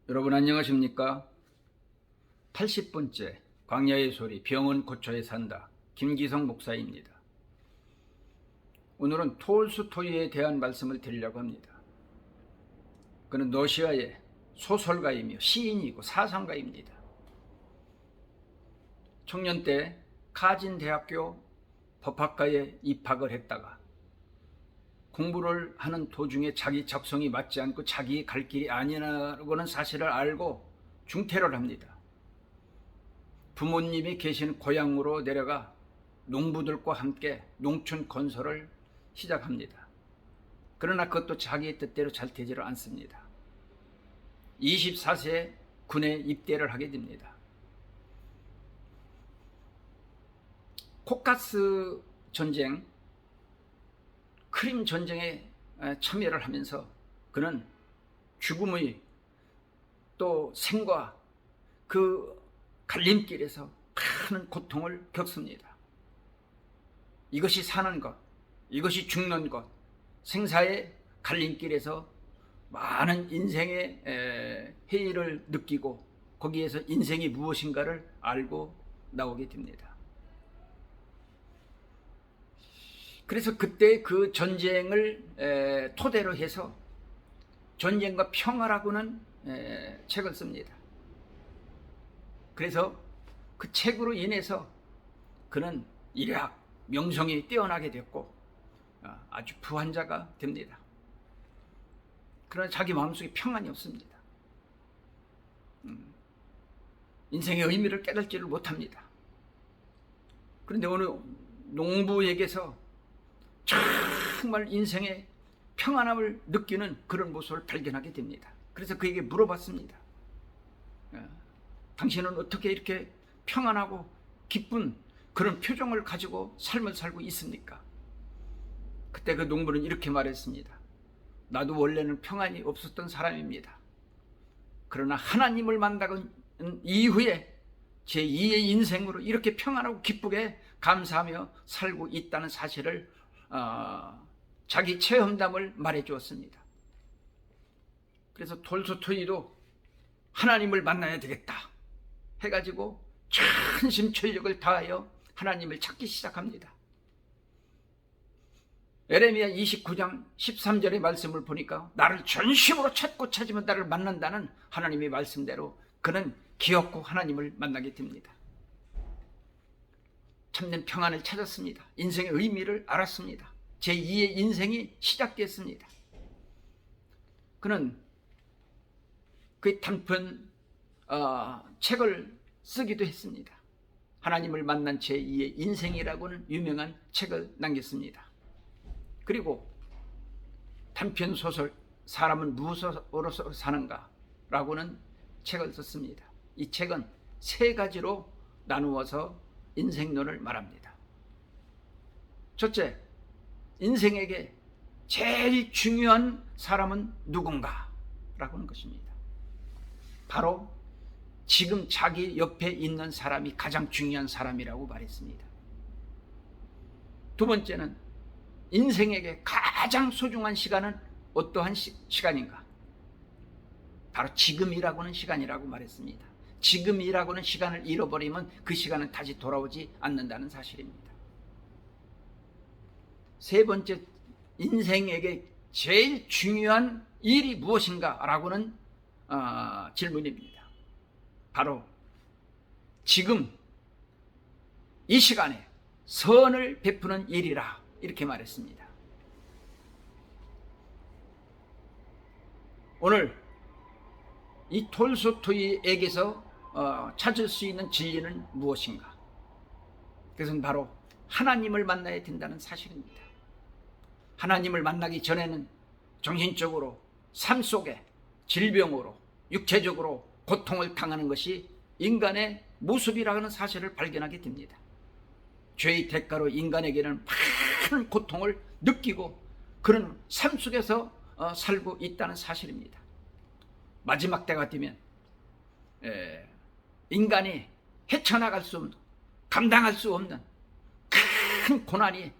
여러분 안녕하십니까? 80번째 광야의 소리 병원 고초에 산다 김기성 목사입니다. 오늘은 톨스토이에 대한 말씀을 드리려고 합니다. 그는 러시아의 소설가이며 시인이고 사상가입니다. 청년 때 카진 대학교 법학과에 입학을 했다가 공부를 하는 도중에 자기 적성이 맞지 않고 자기의 갈 길이 아니라고는 사실을 알고 중퇴를 합니다. 부모님이 계신 고향으로 내려가 농부들과 함께 농촌 건설을 시작합니다. 그러나 그것도 자기의 뜻대로 잘 되지를 않습니다. 24세에 군에 입대를 하게 됩니다. 코카스 전쟁, 크림 전쟁에 참여를 하면서 그는 죽음의 또 생과 그 갈림길에서 큰 고통을 겪습니다. 이것이 사는 것, 이것이 죽는 것, 생사의 갈림길에서 많은 인생의 회의를 느끼고 거기에서 인생이 무엇인가를 알고 나오게 됩니다. 그래서 그때 그 전쟁을 토대로 해서 전쟁과 평화라고는 책을 씁니다. 그래서 그 책으로 인해서 그는 일학, 명성이 뛰어나게 됐고 아주 부한자가 됩니다. 그러나 자기 마음속에 평안이 없습니다. 인생의 의미를 깨닫지를 못합니다. 그런데 어느 농부에게서 정말 인생의 평안함을 느끼는 그런 모습을 발견하게 됩니다. 그래서 그에게 물어봤습니다. 당신은 어떻게 이렇게 평안하고 기쁜 그런 표정을 가지고 삶을 살고 있습니까? 그때 그 농부는 이렇게 말했습니다. 나도 원래는 평안이 없었던 사람입니다. 그러나 하나님을 만나고 이후에 제 2의 인생으로 이렇게 평안하고 기쁘게 감사하며 살고 있다는 사실을 자기 체험담을 말해 주었습니다. 그래서 톨스토이도 하나님을 만나야 되겠다 해가지고 전심전력을 다하여 하나님을 찾기 시작합니다. 에레미야 29장 13절의 말씀을 보니까 나를 전심으로 찾고 찾으면 나를 만난다는 하나님의 말씀대로 그는 기어코 하나님을 만나게 됩니다. 참된 평안을 찾았습니다. 인생의 의미를 알았습니다. 제2의 인생이 시작됐습니다. 그는 그 단편 책을 쓰기도 했습니다. 하나님을 만난 제2의 인생이라고는 유명한 책을 남겼습니다. 그리고 단편 소설 사람은 무엇으로 사는가 라고는 책을 썼습니다. 이 책은 세 가지로 나누어서 인생론을 말합니다. 첫째, 인생에게 제일 중요한 사람은 누군가 라고 하는 것입니다. 바로 지금 자기 옆에 있는 사람이 가장 중요한 사람이라고 말했습니다. 두 번째는 인생에게 가장 소중한 시간은 어떠한 시간인가? 바로 지금이라고 하는 시간이라고 말했습니다. 지금이라고 하는 시간을 잃어버리면 그 시간은 다시 돌아오지 않는다는 사실입니다. 세 번째, 인생에게 제일 중요한 일이 무엇인가? 라고는 질문입니다. 바로 지금 이 시간에 선을 베푸는 일이라 이렇게 말했습니다. 오늘 이 톨스토이에게서 찾을 수 있는 진리는 무엇인가? 그것은 바로 하나님을 만나야 된다는 사실입니다. 하나님을 만나기 전에는 정신적으로 삶 속에 질병으로 육체적으로 고통을 당하는 것이 인간의 모습이라는 사실을 발견하게 됩니다. 죄의 대가로 인간에게는 많은 고통을 느끼고 그런 삶 속에서 살고 있다는 사실입니다. 마지막 때가 되면 인간이 헤쳐나갈 수 없는, 감당할 수 없는 큰 고난이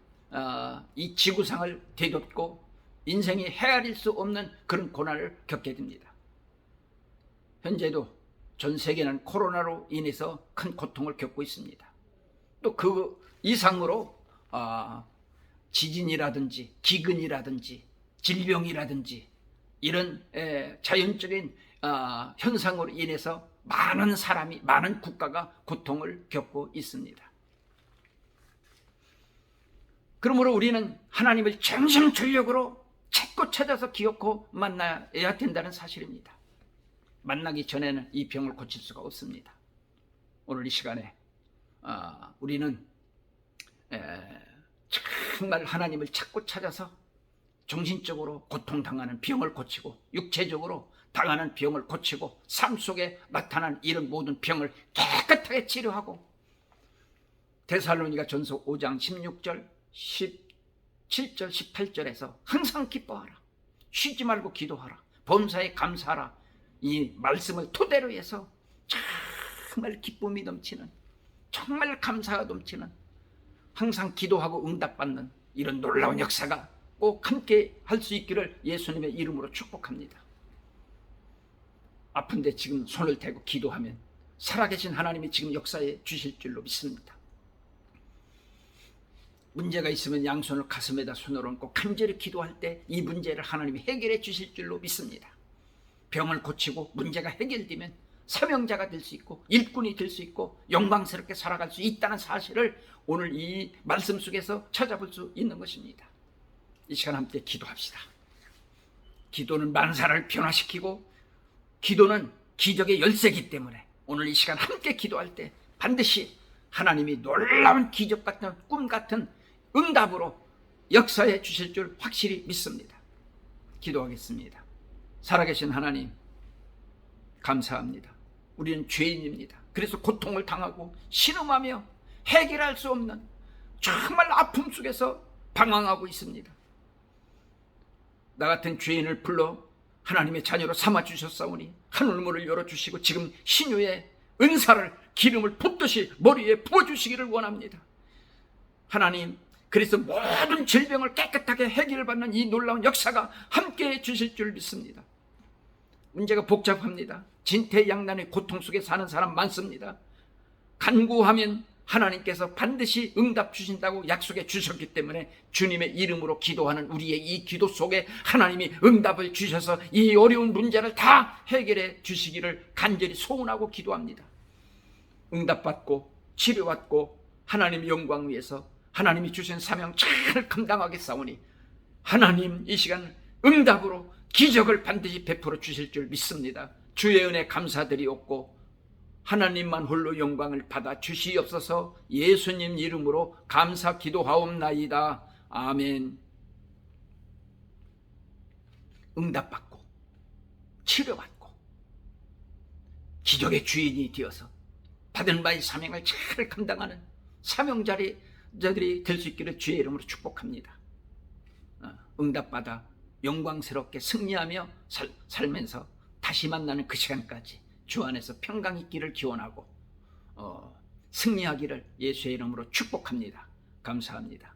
이 지구상을 대덮고 인생이 헤아릴 수 없는 그런 고난을 겪게 됩니다. 현재도 전 세계는 코로나로 인해서 큰 고통을 겪고 있습니다. 또 그 이상으로 지진이라든지 기근이라든지 질병이라든지 이런 자연적인 현상으로 인해서 많은 사람이, 많은 국가가 고통을 겪고 있습니다. 그러므로 우리는 하나님을 전심전력으로 찾고 찾아서 기억하고 만나야 된다는 사실입니다. 만나기 전에는 이 병을 고칠 수가 없습니다. 오늘 이 시간에 우리는 정말 하나님을 찾고 찾아서 정신적으로 고통당하는 병을 고치고 육체적으로 당하는 병을 고치고 삶 속에 나타난 이런 모든 병을 깨끗하게 치료하고 데살로니가 전서 5장 16절 17절 18절에서 항상 기뻐하라, 쉬지 말고 기도하라, 범사에 감사하라, 이 말씀을 토대로 해서 정말 기쁨이 넘치는, 정말 감사가 넘치는, 항상 기도하고 응답받는 이런 놀라운 역사가 꼭 함께 할 수 있기를 예수님의 이름으로 축복합니다. 아픈데 지금 손을 대고 기도하면 살아계신 하나님이 지금 역사해 주실 줄로 믿습니다. 문제가 있으면 양손을 가슴에다 손을 얹고 간절히 기도할 때 이 문제를 하나님이 해결해 주실 줄로 믿습니다. 병을 고치고 문제가 해결되면 사명자가 될 수 있고 일꾼이 될 수 있고 영광스럽게 살아갈 수 있다는 사실을 오늘 이 말씀 속에서 찾아볼 수 있는 것입니다. 이 시간 함께 기도합시다. 기도는 만사를 변화시키고 기도는 기적의 열쇠이기 때문에 오늘 이 시간 함께 기도할 때 반드시 하나님이 놀라운 기적 같은 꿈 같은 응답으로 역사해 주실 줄 확실히 믿습니다. 기도하겠습니다. 살아계신 하나님, 감사합니다. 우리는 죄인입니다. 그래서 고통을 당하고 신음하며 해결할 수 없는 정말 아픔 속에서 방황하고 있습니다. 나 같은 죄인을 불러 하나님의 자녀로 삼아주셨사오니 하늘문을 열어주시고 지금 신유의 은사를, 기름을 붓듯이 머리에 부어주시기를 원합니다. 하나님, 그래서 모든 질병을 깨끗하게 해결받는 이 놀라운 역사가 함께해 주실 줄 믿습니다. 문제가 복잡합니다. 진퇴양난의 고통 속에 사는 사람 많습니다. 간구하면 하나님께서 반드시 응답 주신다고 약속해 주셨기 때문에 주님의 이름으로 기도하는 우리의 이 기도 속에 하나님이 응답을 주셔서 이 어려운 문제를 다 해결해 주시기를 간절히 소원하고 기도합니다. 응답받고 치료받고 하나님의 영광 위해서 하나님이 주신 사명 잘 감당하겠사오니 하나님 이 시간 응답으로 기적을 반드시 베풀어 주실 줄 믿습니다. 주의 은혜 감사드리옵고 하나님만 홀로 영광을 받아 주시옵소서. 예수님 이름으로 감사 기도하옵나이다. 아멘. 응답받고 치료받고 기적의 주인이 되어서 받은 바의 사명을 잘 감당하는 사명자들이 될 수 있기를 주의 이름으로 축복합니다. 응답받아 영광스럽게 승리하며 살면서 다시 만나는 그 시간까지 주 안에서 평강 있기를 기원하고 승리하기를 예수의 이름으로 축복합니다. 감사합니다.